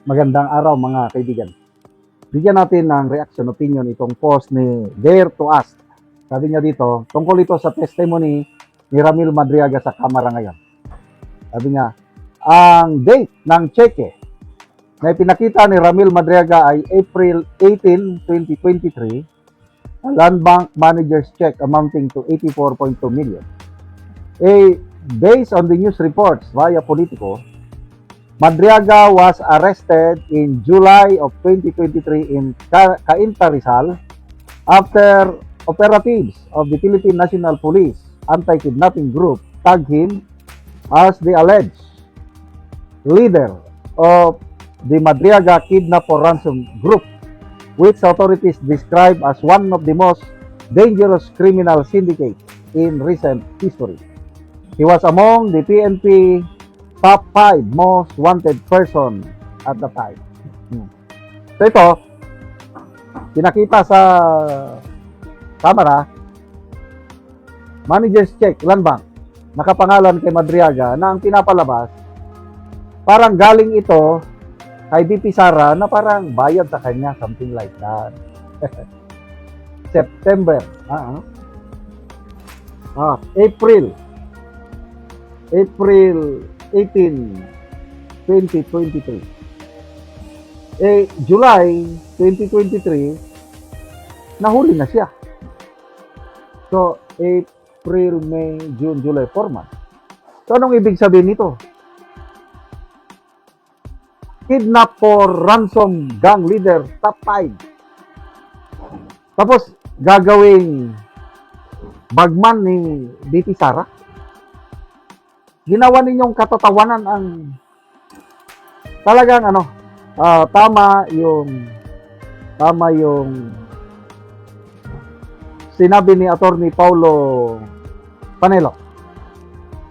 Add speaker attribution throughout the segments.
Speaker 1: Magandang araw mga kaibigan. Bigyan natin ng reaction opinion itong post ni Dare to Ask. Sabi niya dito, tungkol ito sa testimony ni Ramil Madriaga sa Kamara ngayon. Sabi niya, ang date ng cheque na ipinakita ni Ramil Madriaga ay April 18, 2023, a land bank manager's check amounting to 84.2 million. Based on the news reports via Politico, Madriaga was arrested in July of 2023 in Cainta, Rizal after operatives of the Philippine National Police Anti-Kidnapping Group tagged him as the alleged leader of the Madriaga Kidnap or Ransom Group, which authorities describe as one of the most dangerous criminal syndicates in recent history. He was among the PNP top 5 most wanted person at the time. So ito, pinakita sa kamera, manager's check, land bank, nakapangalan kay Madriaga na ang pinapalabas, parang galing ito kay BP Sara na parang bayad sa kanya, something like that. September, April 18, 2023. July 2023, nahuli na siya. So, April, May, June, July, 4 months. So, anong ibig sabihin nito? Kidnap for ransom gang leader, top 5. Tapos, gagawing bagman ni BP Sara. Ginawa ninyong katatawanan ang talagang tama yung sinabi ni Attorney Paulo Panelo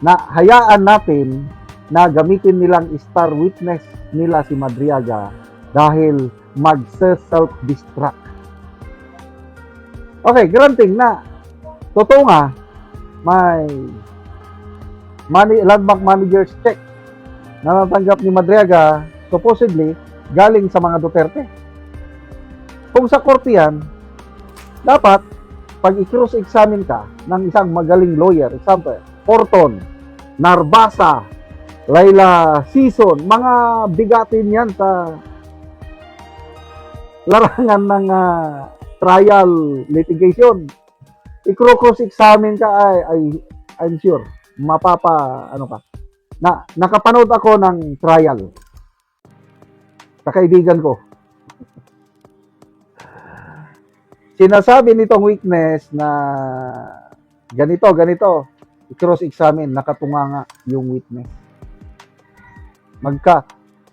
Speaker 1: na hayaan natin na gamitin nilang star witness nila si Madriaga dahil mag-self-destruct. Okay, granting na totoo nga may land bank manager's check na natanggap ni Madriaga supposedly galing sa mga Duterte. Kung sa korte yan, dapat pag i-cross-examine ka ng isang magaling lawyer, example, Porton, Narbasa, Laila Sison, mga bigatin yan sa larangan ng trial litigation. I-cross-examine ka ay I'm sure nakapanood ako ng trial sa kaibigan ko. Sinasabi nitong witness na ganito, i-cross-examine, nakatunganga yung witness.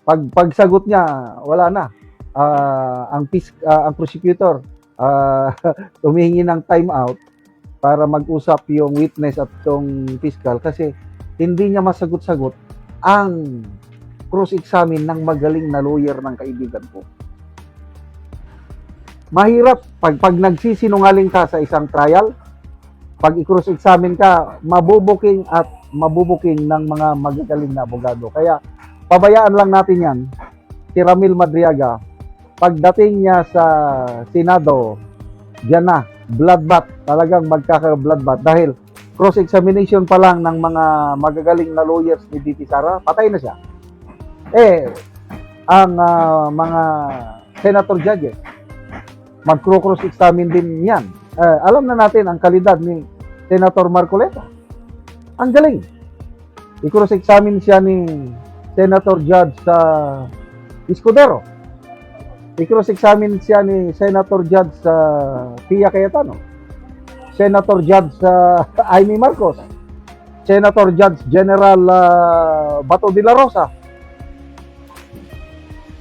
Speaker 1: Pagsagot niya, wala na. Ang prosecutor tumihingi ng time out para mag-usap yung witness at yung fiscal kasi hindi niya masagot-sagot ang cross-examine ng magaling na lawyer ng kaibigan ko. Mahirap pag nagsisinungaling ka sa isang trial, pag i-cross-examine ka, mabubuking ng mga magagaling na abogado. Kaya pabayaan lang natin yan, si Ramil Madriaga, pagdating niya sa Senado, diyan na, bloodbath, talagang magkaka-bloodbath dahil cross-examination pa lang ng mga magagaling na lawyers ni BP Sara, patay na siya. Ang mga senator judges, mag-cross-examine din yan. Alam na natin ang kalidad ni Senator Marcoleta. Ang galing. I-cross-examine siya ni Senator Judge sa Escudero. I-cross-examine siya ni Senator Judge sa Pia Cayetano, Senator Judge sa Amy Marcos, Senator Judge General Bato de la Rosa.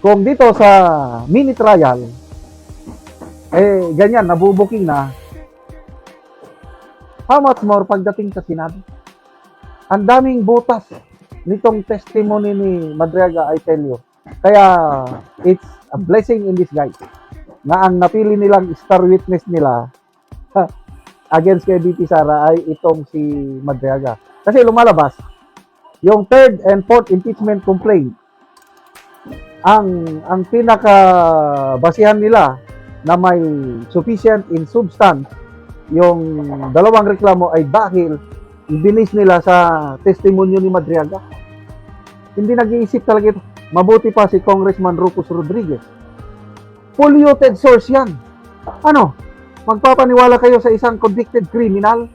Speaker 1: Kung dito sa mini trial, ganyan, nabubuking na, how much more pagdating sa Senado? Ang daming butas nitong testimony ni Madriaga, I tell you. Kaya, it's a blessing in disguise na ang napili nilang star witness nila against kay BP Sara ay itong si Madriaga. Kasi lumalabas, yung third and fourth impeachment complaint ang pinaka basihan nila na may sufficient in substance yung dalawang reklamo ay dahil ibinis nila sa testimonyo ni Madriaga. Hindi nag-iisip talaga ito. Mabuti pa si Congressman Rucus Rodriguez. Polluted source yan. Ano? Magpapaniwala kayo sa isang convicted criminal?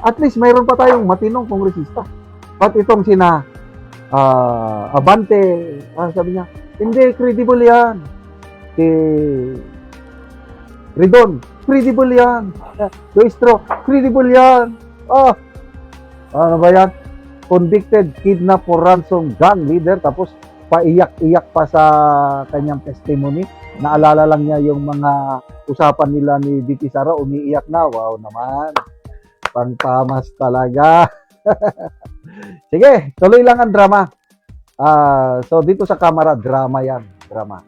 Speaker 1: At least mayroon pa tayong matinong kongresista. At itong sina Abante, sabi niya, hindi, credible yan. Si Ridon, credible yan. Doistro, credible yan. Ano ba yan? Convicted kidnap for ransom gang leader, tapos paiyak-iyak pa sa kanyang testimony. Naalala lang niya yung mga usapan nila ni VP Sara, umiiyak na. Wow naman. Pangtamas talaga. Sige, tuloy lang ang drama. So dito sa kamera, drama yan. Drama.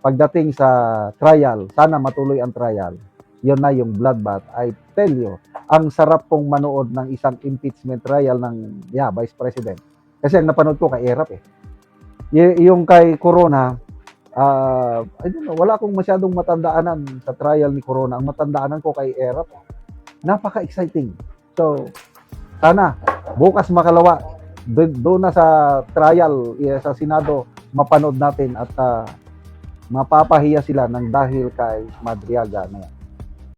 Speaker 1: Pagdating sa trial, sana matuloy ang trial. Yun na yung bloodbath. I tell you, ang sarap pong manood ng isang impeachment trial ng Vice President. Kasi ang napanood ko kay Erap eh. Yung kay Corona, I don't know, wala akong masyadong matandaanan sa trial ni Corona. Ang matandaanan ko kay Erap, napaka-exciting. So, sana bukas makalawa doon na sa trial sa Senado mapanood natin at mapapahiya sila ng dahil kay Madriaga na yan.